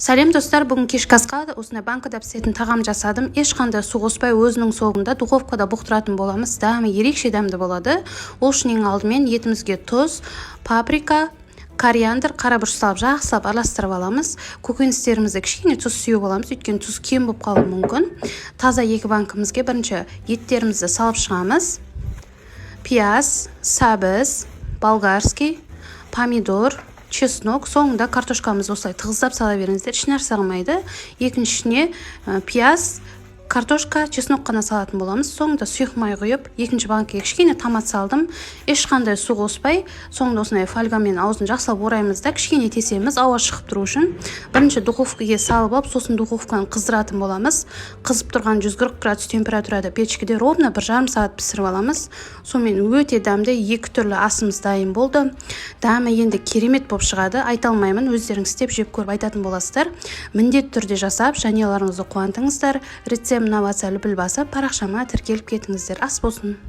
Сәлем достар, бүгін кешкі асқа осындай банкада пісетін тағам жасадым. Ешқандай су қоспай өзінің соғында духовкада бұқтыратын боламыз. Дәмі ерекше дәмді болады. Ол үшін ең алдымен етімізге тұз, паприка, кориандр, қарабұрыш салып жақсылап араластырып аламыз. Көкөністерімізді кішкене тұз сүйіп аламыз, өйткені тұз кем болып қалуы мүмкін. Таза 2 банкімізге бірінші еттерімізді салып шығамыз. Пияз, сәбіз, болгарский, помидор, чеснок, соңында картошкамыз осылай тығыздап сала беріңіздер, еш нәрсе салмайды. Екіншісіне пияз, картошка, чеснок қана салатын боламыз. Соңында сұйық май құйып, екінші банкіге кішкене томат салдым. Ешқандай су қоспай, соңында осындай фольгамен аузын жақсылап ораймыз да кішкене тесеміз, ауа шығып тұру үшін. Бірінші духовкаға салып алып, сосын духовканы қыздыратын боламыз. Қызып тұрған 140 градус температурада печкеде ровно 1,5 сағат пісіріп аламыз. Сонымен өте дәмді 2 түрлі асымыз дайын болды. Дәмі енді керемет болып шығады. Айта алмаймын, өздеріңіз істеп жеп көріп айтатын боласыздар. Міндетті түрде жасап, жанұяларыңызды қуантыңыздар. Рецепт мына WhatsApp-ті басып, парақшама тіркеліп кетіңіздер. Ас болсын.